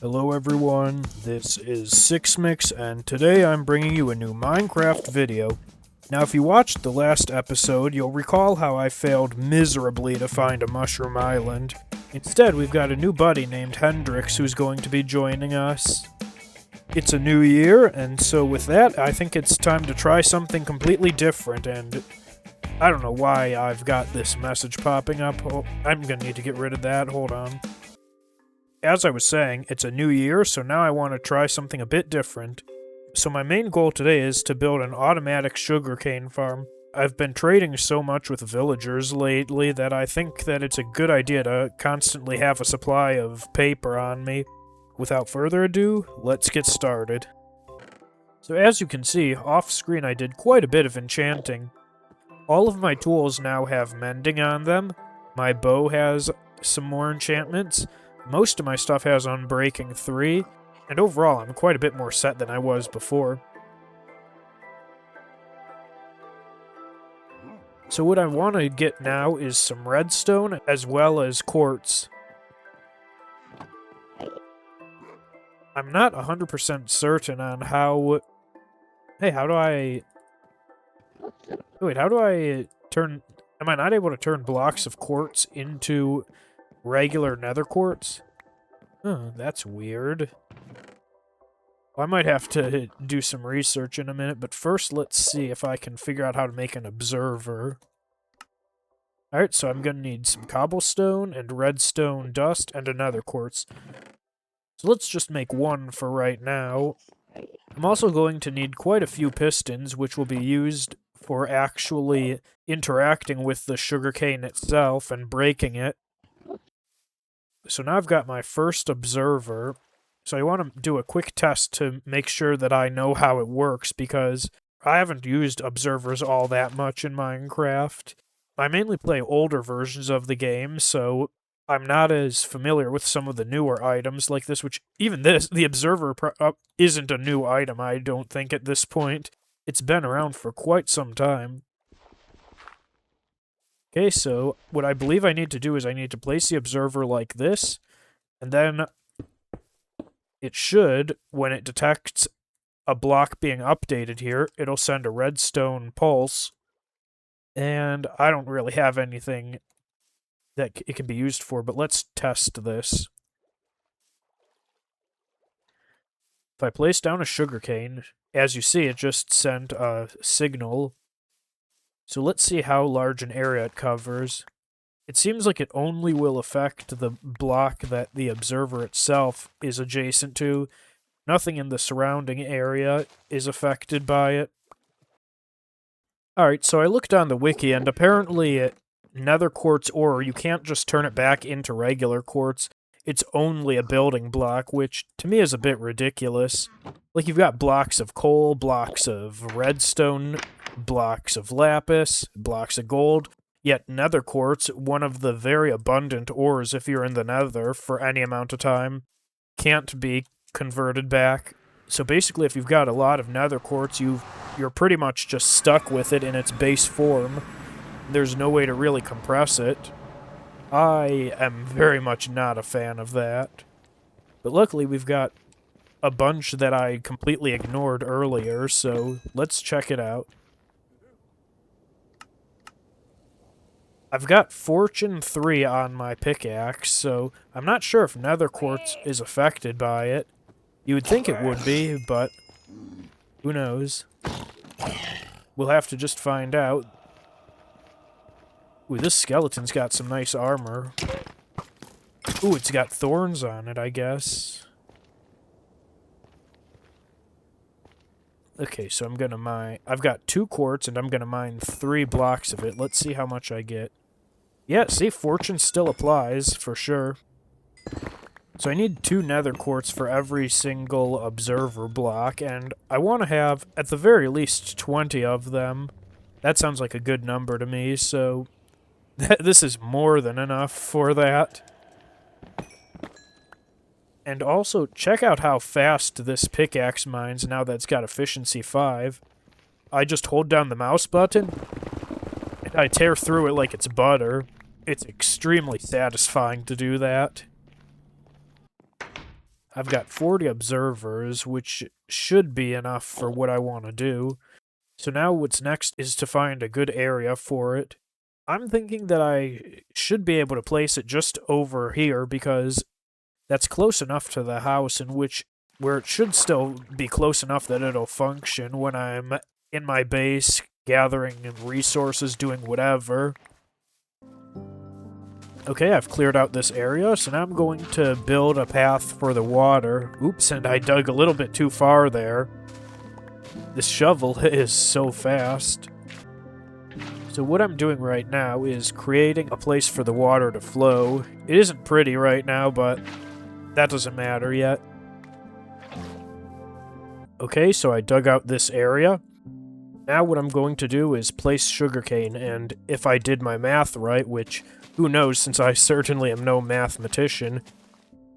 Hello everyone, this is SixMix's, and today I'm bringing you a new Minecraft video. Now if you watched the last episode, you'll recall how I failed miserably to find a mushroom island. Instead, we've got a new buddy named Hendrix who's going to be joining us. It's a new year, and so with that, I think it's time to try something completely different, and I don't know why I've got this message popping up. Oh, I'm gonna need to get rid of that, hold on. As I was saying, it's a new year, so now I want to try something a bit different. So my main goal today is to build an automatic sugarcane farm. I've been trading so much with villagers lately that I think that it's a good idea to constantly have a supply of paper on me. Without further ado, let's get started. So as you can see, off screen I did quite a bit of enchanting. All of my tools now have mending on them. My bow has some more enchantments. Most of my stuff has Unbreaking 3, and overall I'm quite a bit more set than I was before. So what I want to get now is some redstone as well as quartz. I'm not 100% certain on how... Hey, how do I... Wait, how do I turn... Am I not able to turn blocks of quartz into regular nether quartz? Huh, that's weird. Well, I might have to do some research in a minute, but first let's see if I can figure out how to make an observer. Alright, so I'm gonna need some cobblestone and redstone dust and another quartz. So let's just make one for right now. I'm also going to need quite a few pistons, which will be used for actually interacting with the sugarcane itself and breaking it. So now I've got my first observer. So I want to do a quick test to make sure that I know how it works, because I haven't used observers all that much in Minecraft. I mainly play older versions of the game, so I'm not as familiar with some of the newer items like this, which even this, the observer isn't a new item, I don't think, at this point. It's been around for quite some time. Okay, so what I believe I need to do is I need to place the observer like this, and then it should, when it detects a block being updated here, it'll send a redstone pulse, and I don't really have anything that it can be used for, but let's test this. If I place down a sugarcane, as you see, it just sent a signal. So let's see how large an area it covers. It seems like it only will affect the block that the observer itself is adjacent to. Nothing in the surrounding area is affected by it. Alright, so I looked on the wiki, and apparently nether quartz ore, you can't just turn it back into regular quartz. It's only a building block, which to me is a bit ridiculous. Like, you've got blocks of coal, blocks of redstone, blocks of lapis, blocks of gold, yet nether quartz, one of the very abundant ores if you're in the nether for any amount of time, can't be converted back. So basically, if you've got a lot of nether quartz, you're pretty much just stuck with it in its base form. There's no way to really compress it. I am very much not a fan of that. But luckily, we've got a bunch that I completely ignored earlier, so let's check it out. I've got Fortune 3 on my pickaxe, so I'm not sure if nether quartz is affected by it. You would think it would be, but who knows? We'll have to just find out. Ooh, this skeleton's got some nice armor. Ooh, it's got thorns on it, I guess. Okay, so I'm gonna mine... I've got 2 quartz, and I'm gonna mine 3 blocks of it. Let's see how much I get. Yeah, see, fortune still applies, for sure. So I need 2 nether quartz for every single observer block, and I want to have, at the very least, 20 of them. That sounds like a good number to me, so this is more than enough for that. And also, check out how fast this pickaxe mines now that it's got efficiency 5. I just hold down the mouse button, and I tear through it like it's butter. It's extremely satisfying to do that. I've got 40 observers, which should be enough for what I want to do. So now what's next is to find a good area for it. I'm thinking that I should be able to place it just over here because that's close enough to the house where it should still be close enough that it'll function when I'm in my base, gathering resources, doing whatever. Okay, I've cleared out this area, so now I'm going to build a path for the water. Oops, and I dug a little bit too far there. This shovel is so fast. So what I'm doing right now is creating a place for the water to flow. It isn't pretty right now, but that doesn't matter yet. Okay, so I dug out this area. Now what I'm going to do is place sugarcane, and if I did my math right, which who knows since I certainly am no mathematician,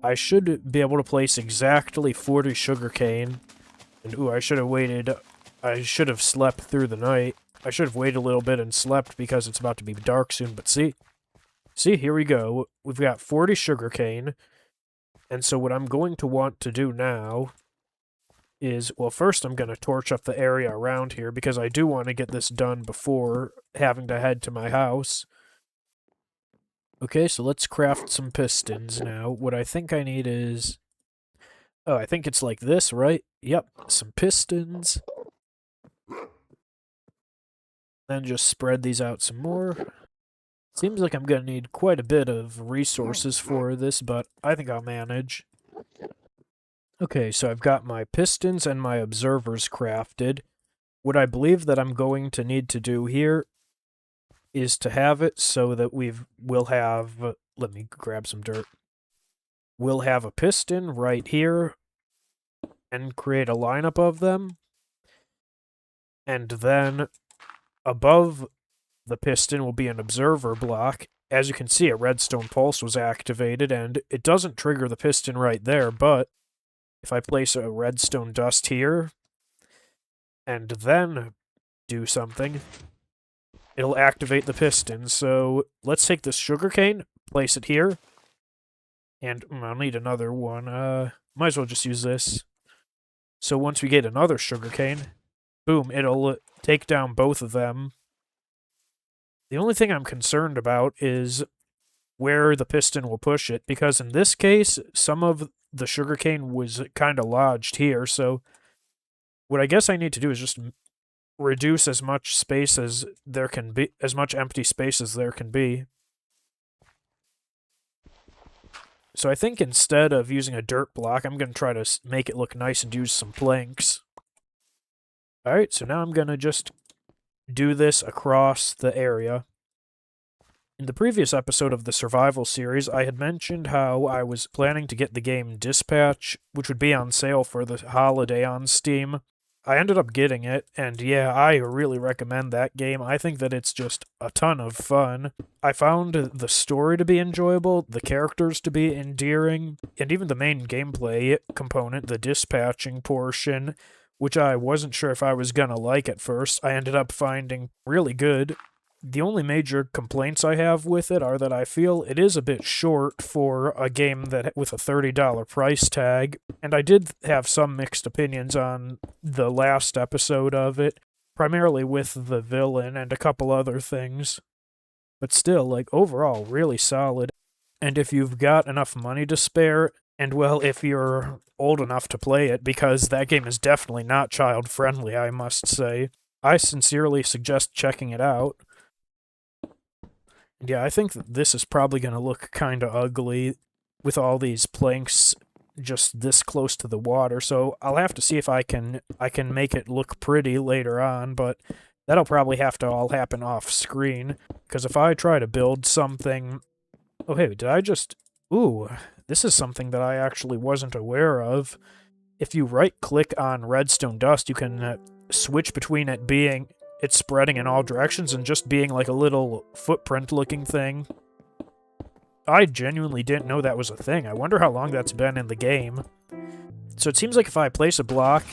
I should be able to place exactly 40 sugarcane. And ooh, I should have slept through the night. I should have waited a little bit and slept because it's about to be dark soon, but see, here we go. We've got 40 sugarcane, and so what I'm going to want to do now is, well, first I'm going to torch up the area around here because I do want to get this done before having to head to my house. Okay, so let's craft some pistons now. What I think I need is... Oh, I think it's like this, right? Yep, some pistons. Then just spread these out some more. Seems like I'm going to need quite a bit of resources for this, but I think I'll manage. Okay, so I've got my pistons and my observers crafted. What I believe that I'm going to need to do here is to have it so that we'll have... let me grab some dirt. We'll have a piston right here and create a lineup of them. And then above the piston will be an observer block. As you can see, a redstone pulse was activated, and it doesn't trigger the piston right there, but if I place a redstone dust here and then do something, it'll activate the piston. So let's take this sugarcane, place it here, and I'll need another one. Might as well just use this. So once we get another sugarcane, boom, it'll take down both of them. The only thing I'm concerned about is where the piston will push it, because in this case, some of the sugarcane was kind of lodged here, so what I guess I need to do is just reduce as much space as there can be, as much empty space as there can be. So I think instead of using a dirt block, I'm going to try to make it look nice and use some planks. Alright, so now I'm going to just do this across the area. In the previous episode of the survival series, I had mentioned how I was planning to get the game Dispatch, which would be on sale for the holiday on Steam. I ended up getting it, and yeah, I really recommend that game. I think that it's just a ton of fun. I found the story to be enjoyable, the characters to be endearing, and even the main gameplay component, the dispatching portion, which I wasn't sure if I was gonna like at first, I ended up finding really good. The only major complaints I have with it are that I feel it is a bit short for a game that with a $30 price tag, and I did have some mixed opinions on the last episode of it, primarily with the villain and a couple other things. But still, like, overall, really solid. And if you've got enough money to spare, and well, if you're old enough to play it, because that game is definitely not child-friendly, I must say, I sincerely suggest checking it out. Yeah, I think that this is probably going to look kind of ugly with all these planks just this close to the water, so I'll have to see if I can make it look pretty later on, but that'll probably have to all happen off screen, because if I try to build something... Oh, hey, did I just... Ooh, this is something that I actually wasn't aware of. If you right-click on redstone dust, you can switch between it spreading in all directions and just being like a little footprint-looking thing. I genuinely didn't know that was a thing. I wonder how long that's been in the game. So it seems like if I place a block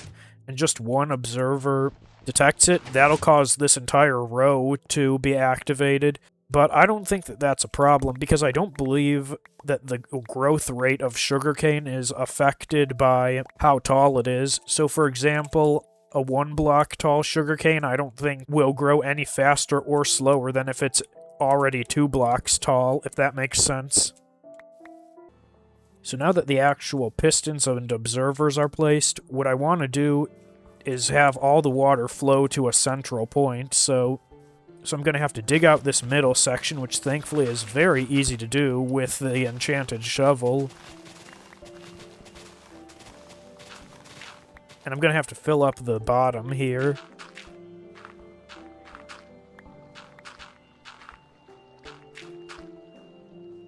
and just one observer detects it, that'll cause this entire row to be activated. But I don't think that that's a problem, because I don't believe that the growth rate of sugarcane is affected by how tall it is. So, for example, a 1 block tall sugarcane I don't think will grow any faster or slower than if it's already 2 blocks tall, if that makes sense. So now that the actual pistons and observers are placed, what I want to do is have all the water flow to a central point, so I'm going to have to dig out this middle section, which thankfully is very easy to do with the enchanted shovel. And I'm going to have to fill up the bottom here.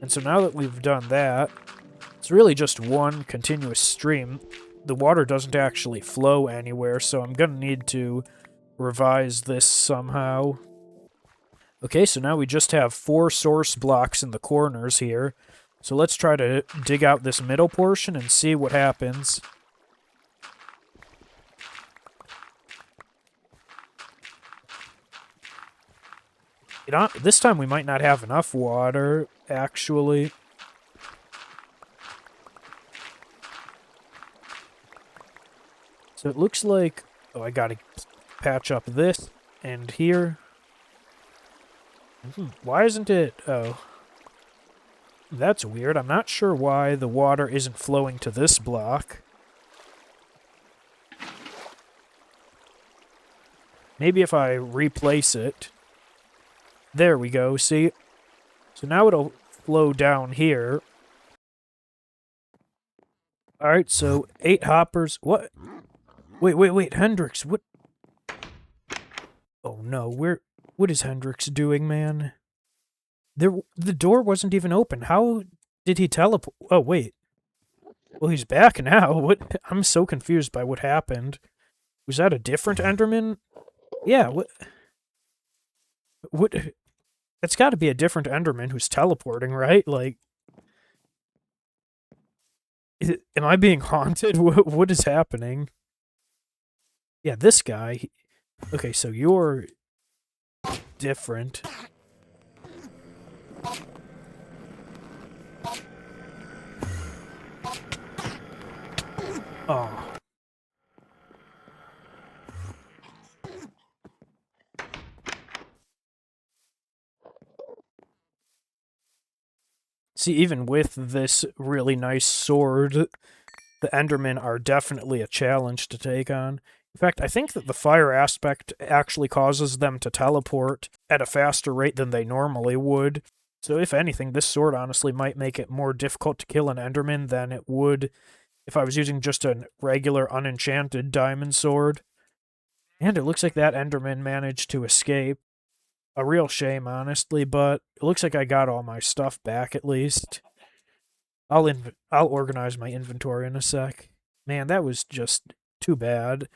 And so now that we've done that, it's really just one continuous stream. The water doesn't actually flow anywhere, so I'm going to need to revise this somehow. Okay, so now we just have 4 source blocks in the corners here. So let's try to dig out this middle portion and see what happens. You know, this time we might not have enough water, actually. So it looks like... Oh, I gotta patch up this and here. Why isn't it... Oh. That's weird. I'm not sure why the water isn't flowing to this block. Maybe if I replace it. There we go, see? So now it'll flow down here. Alright, so 8 hoppers. What? Wait, Hendrix, what? Oh no, what is Hendrix doing, man? The door wasn't even open. How did he teleport? Oh, wait. Well, he's back now. What? I'm so confused by what happened. Was that a different Enderman? Yeah, what? That's got to be a different Enderman who's teleporting, right? Like, am I being haunted? What is happening? Yeah, this guy. Okay, so you're different. Oh. See, even with this really nice sword, the Endermen are definitely a challenge to take on. In fact, I think that the fire aspect actually causes them to teleport at a faster rate than they normally would. So if anything, this sword honestly might make it more difficult to kill an Enderman than it would if I was using just a regular unenchanted diamond sword. And it looks like that Enderman managed to escape. A real shame, honestly, but it looks like I got all my stuff back at least. I'll organize my inventory in a sec. Man, that was just too bad.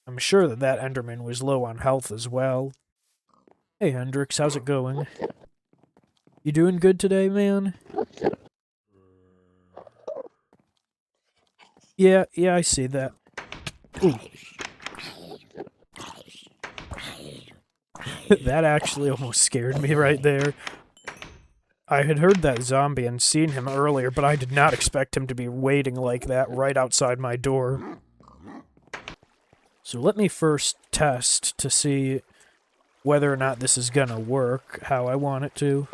I'm sure that Enderman was low on health as well. Hey, Hendrix, how's it going? You doing good today, man? Yeah, I see that. Ooh. That actually almost scared me right there. I had heard that zombie and seen him earlier, but I did not expect him to be waiting like that right outside my door. So let me first test to see whether or not this is gonna work how I want it to.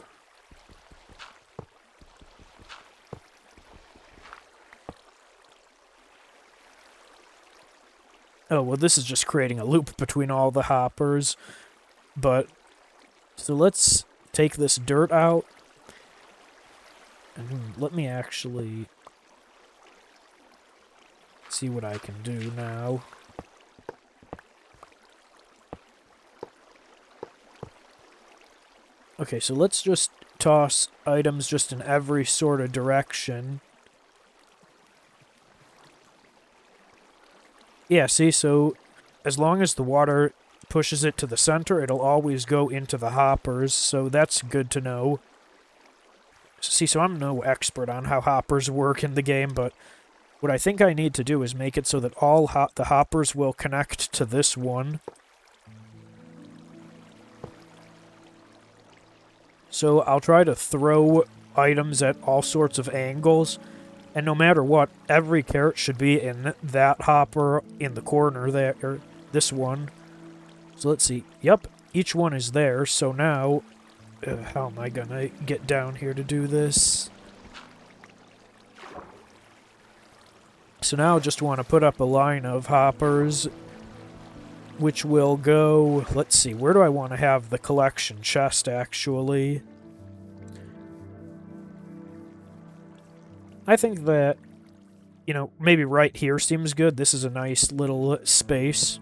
Oh, well, this is just creating a loop between all the hoppers. But, so let's take this dirt out. And let me actually see what I can do now. Okay, so let's just toss items just in every sort of direction. Yeah, see, so as long as the water pushes it to the center, it'll always go into the hoppers, so that's good to know. See, so I'm no expert on how hoppers work in the game, but what I think I need to do is make it so that all the hoppers will connect to this one. So I'll try to throw items at all sorts of angles, and no matter what, every carrot should be in that hopper in the corner there, or this one. So let's see. Yep, each one is there, so now... how am I gonna get down here to do this? So now I just want to put up a line of hoppers, which will go... Let's see, where do I want to have the collection chest, actually? I think that, you know, maybe right here seems good. This is a nice little space.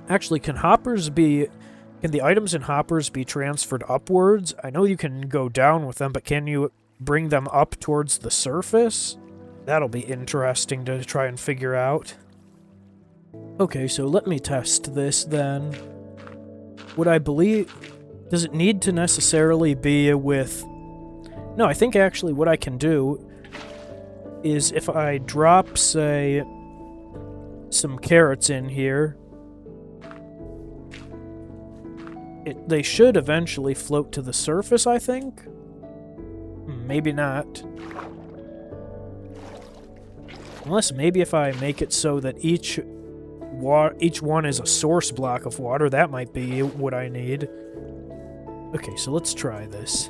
Actually, can the items in hoppers be transferred upwards? I know you can go down with them, but can you bring them up towards the surface? That'll be interesting to try and figure out. Okay, so let me test this then. Would I believe... Does it need to necessarily be with... No, I think actually what I can do is if I drop, say, some carrots in here, they should eventually float to the surface, I think? Maybe not. Unless maybe if I make it so that each one is a source block of water, that might be what I need. Okay, so let's try this.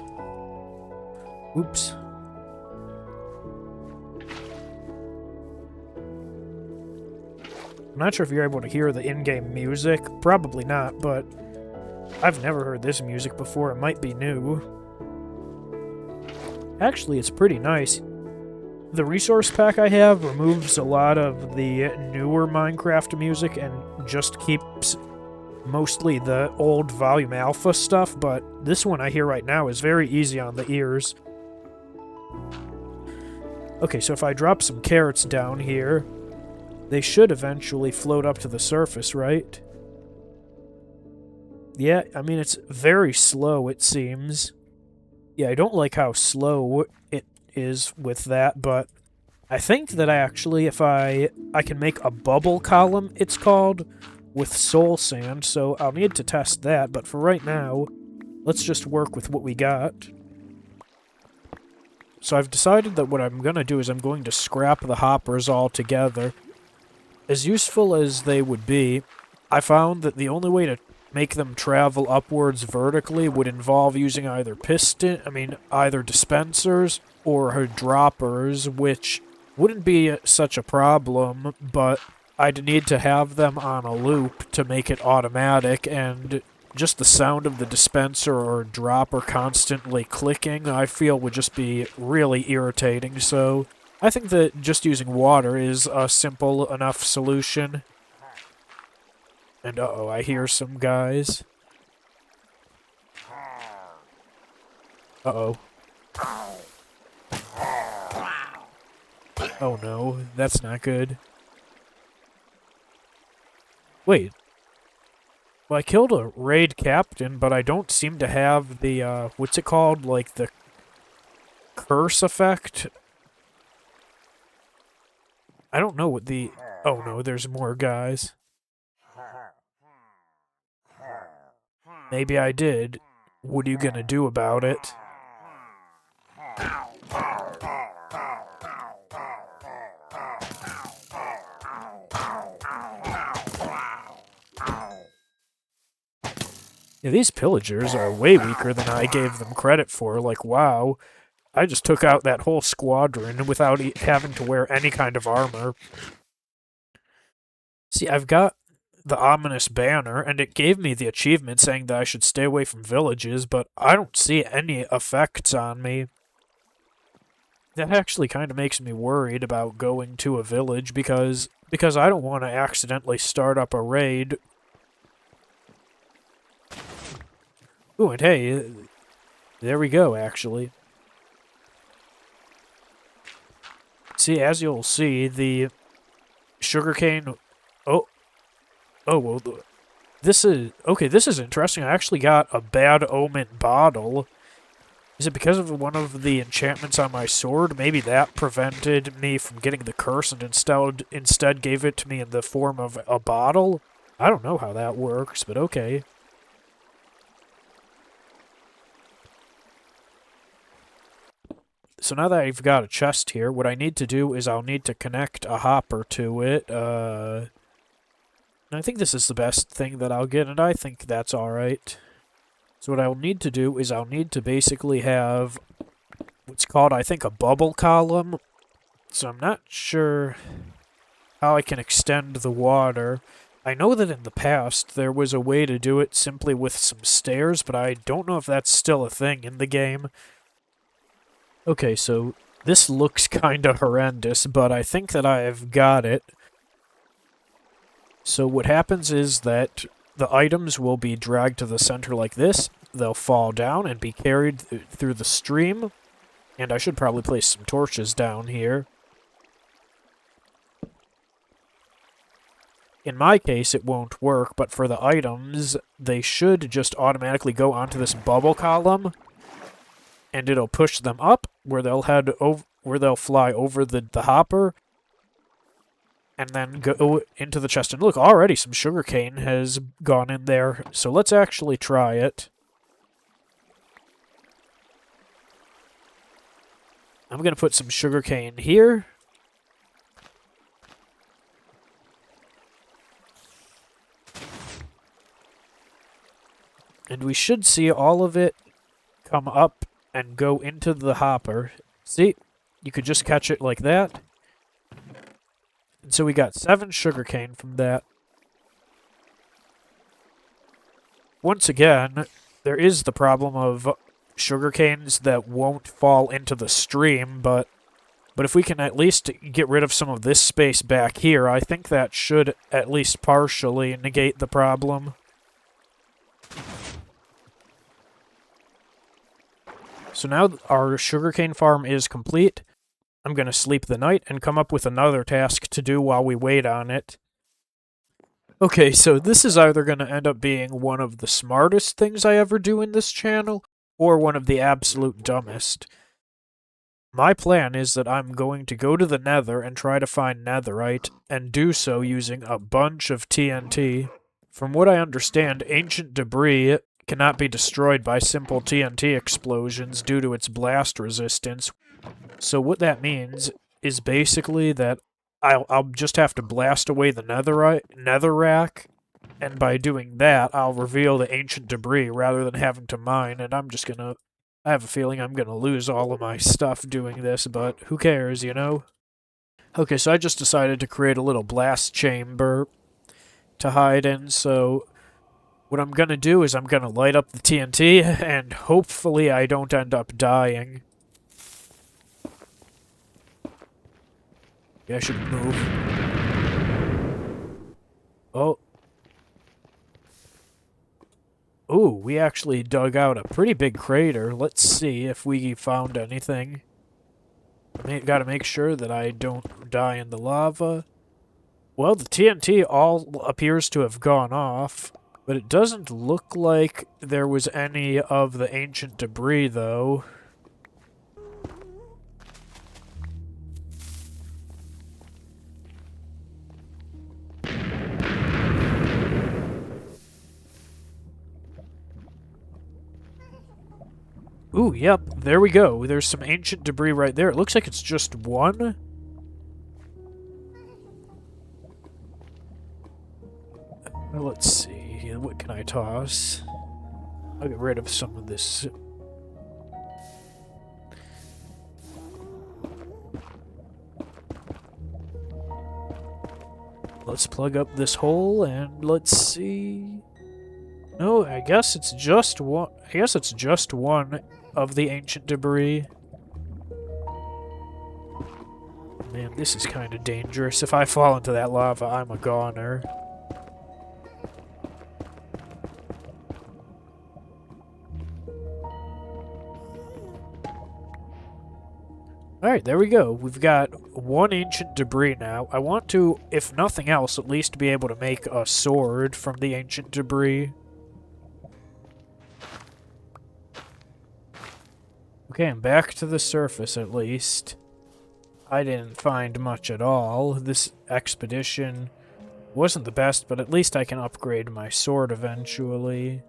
Oops. I'm not sure if you're able to hear the in-game music. Probably not, but I've never heard this music before. It might be new. Actually, it's pretty nice. The resource pack I have removes a lot of the newer Minecraft music and just keeps mostly the old Volume Alpha stuff, but this one I hear right now is very easy on the ears. Okay, so if I drop some carrots down here, they should eventually float up to the surface, right? Yeah, I mean, it's very slow, it seems. Yeah, I don't like how slow it is with that, but I think that actually if I can make a bubble column, it's called, with soul sand, so I'll need to test that, but for right now, let's just work with what we got. So I've decided that what I'm going to do is I'm going to scrap the hoppers all together. As useful as they would be, I found that the only way to make them travel upwards vertically would involve using either either dispensers or droppers, which wouldn't be such a problem, but I'd need to have them on a loop to make it automatic, and just the sound of the dispenser or dropper constantly clicking, I feel would just be really irritating, so I think that just using water is a simple enough solution. And uh-oh, I hear some guys. Uh-oh. Oh no, that's not good. Wait. Well, I killed a raid captain, but I don't seem to have the, what's it called? Like, the curse effect? I don't know what the... Oh no, there's more guys. Maybe I did. What are you gonna do about it? Yeah, these pillagers are way weaker than I gave them credit for. Like, wow. I just took out that whole squadron without having to wear any kind of armor. See, I've got the ominous banner, and it gave me the achievement saying that I should stay away from villages, but I don't see any effects on me. That actually kind of makes me worried about going to a village, because I don't want to accidentally start up a raid. Ooh, and hey, there we go, actually. See, as you'll see, the sugarcane... Oh, well, this is... Okay, this is interesting. I actually got a bad omen bottle. Is it because of one of the enchantments on my sword? Maybe that prevented me from getting the curse and instead gave it to me in the form of a bottle? I don't know how that works, but okay. so now that I've got a chest here, what I need to do is I'll need to connect a hopper to it. And I think this is the best thing that I'll get, and I think that's alright. So what I'll need to do is I'll need to basically have what's called, I think, a bubble column. So I'm not sure how I can extend the water. I know that in the past there was a way to do it simply with some stairs, but I don't know if that's still a thing in the game. Okay, so this looks kinda horrendous, but I think that I've got it. So what happens is that the items will be dragged to the center like this, they'll fall down and be carried through the stream, and I should probably place some torches down here. In my case, it won't work, but for the items, they should just automatically go onto this bubble column, and it'll push them up, where they'll fly over the hopper, and then go into the chest. And look, already some sugarcane has gone in there, so let's actually try it. I'm gonna put some sugarcane here. And we should see all of it come up and go into the hopper. See? You could just catch it like that. And so we got 7 sugarcane from that. Once again, there is the problem of sugarcanes that won't fall into the stream, but if we can at least get rid of some of this space back here, I think that should at least partially negate the problem. So now our sugarcane farm is complete. I'm going to sleep the night and come up with another task to do while we wait on it. Okay, so this is either going to end up being one of the smartest things I ever do in this channel, or one of the absolute dumbest. My plan is that I'm going to go to the Nether and try to find netherite, and do so using a bunch of TNT. From what I understand, ancient debris cannot be destroyed by simple TNT explosions due to its blast resistance. So what that means is basically that I'll just have to blast away the netherrack, and by doing that, I'll reveal the ancient debris rather than having to mine, and I have a feeling I'm gonna lose all of my stuff doing this, but who cares, you know? Okay, so I just decided to create a little blast chamber to hide in, so what I'm gonna do is I'm gonna light up the TNT, and hopefully I don't end up dying. Yeah, I should move. Oh. Ooh, we actually dug out a pretty big crater. Let's see if we found anything. Gotta make sure that I don't die in the lava. Well, the TNT all appears to have gone off, but it doesn't look like there was any of the ancient debris, though. Ooh, yep, there we go. There's some ancient debris right there. It looks like it's just one. Let's see, what can I toss? I'll get rid of some of this. Let's plug up this hole and let's see. No, I guess it's just one. I guess it's just one of the ancient debris. Man, this is kind of dangerous. If I fall into that lava, I'm a goner. Alright, there we go. We've got one ancient debris now. I want to, if nothing else, at least be able to make a sword from the ancient debris. Okay, I'm back to the surface at least. I didn't find much at all. This expedition wasn't the best, but at least I can upgrade my sword eventually.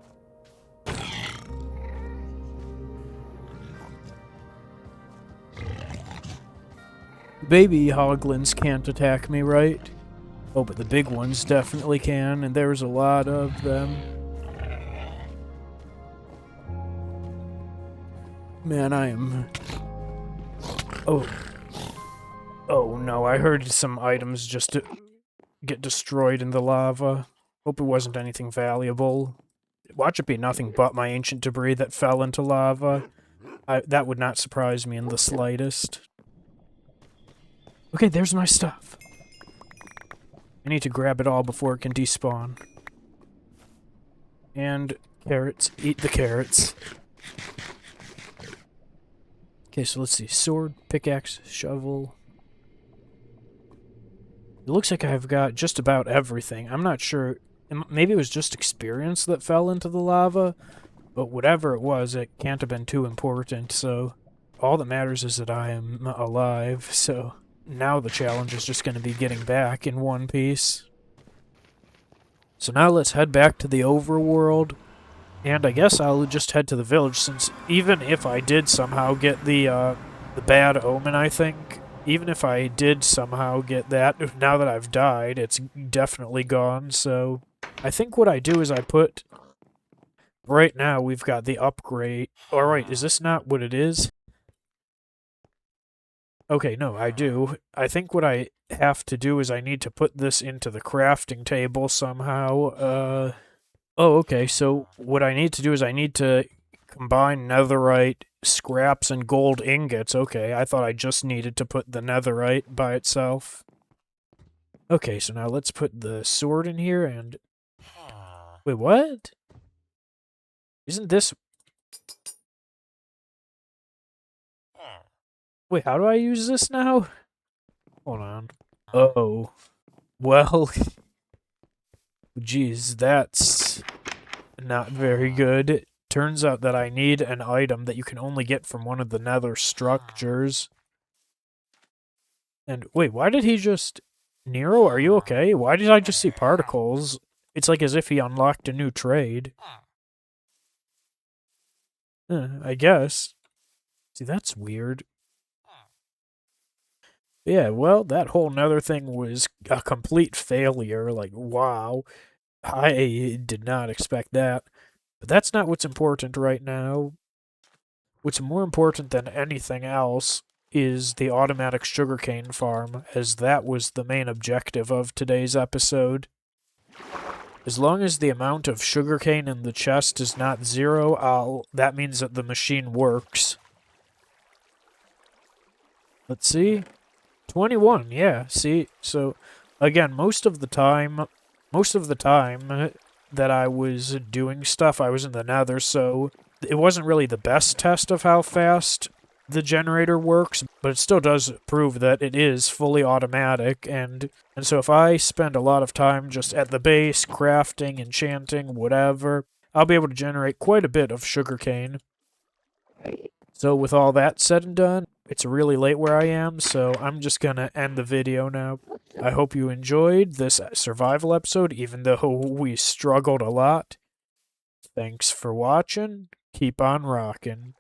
Baby hoglins can't attack me, right? Oh, but the big ones definitely can, and there's a lot of them. Man, I am... Oh. Oh no, I heard some items just get destroyed in the lava. Hope it wasn't anything valuable. Watch it be nothing but my ancient debris that fell into lava. That would not surprise me in the slightest. Okay, there's my stuff. I need to grab it all before it can despawn. And carrots. Eat the carrots. Okay, so let's see. Sword, pickaxe, shovel. It looks like I've got just about everything. I'm not sure. Maybe it was just experience that fell into the lava, but whatever it was, it can't have been too important, so all that matters is that I am alive, so now the challenge is just going to be getting back in one piece. So now let's head back to the overworld, and I guess I'll just head to the village, since even if I did somehow get the bad omen, I think, even if I did somehow get that, now that I've died, it's definitely gone, so I think what I do is I put... Right now, we've got the upgrade... Alright, is this not what it is? Okay, no, I do. I think what I have to do is I need to put this into the crafting table somehow. Oh, okay, so what I need to do is I need to combine netherite, scraps, and gold ingots. Okay, I thought I just needed to put the netherite by itself. Okay, so now let's put the sword in here and... Wait, what? Isn't this... Wait, how do I use this now? Hold on. Oh. Well... Geez, that's... not very good. Turns out that I need an item that you can only get from one of the nether structures. And wait, why did he just... Nero, are you okay? Why did I just see particles? It's like as if he unlocked a new trade. I guess. See, that's weird. Yeah, well, that whole nether thing was a complete failure. Like, wow. I did not expect that. But that's not what's important right now. What's more important than anything else is the automatic sugarcane farm, as that was the main objective of today's episode. As long as the amount of sugarcane in the chest is not 0, that means that the machine works. Let's see. 21, yeah, see? So, again, most of the time that I was doing stuff, I was in the nether, so it wasn't really the best test of how fast the generator works, but it still does prove that it is fully automatic, and so if I spend a lot of time just at the base, crafting, enchanting, whatever, I'll be able to generate quite a bit of sugarcane. So with all that said and done, it's really late where I am, so I'm just gonna end the video now. I hope you enjoyed this survival episode, even though we struggled a lot. Thanks for watching. Keep on rocking.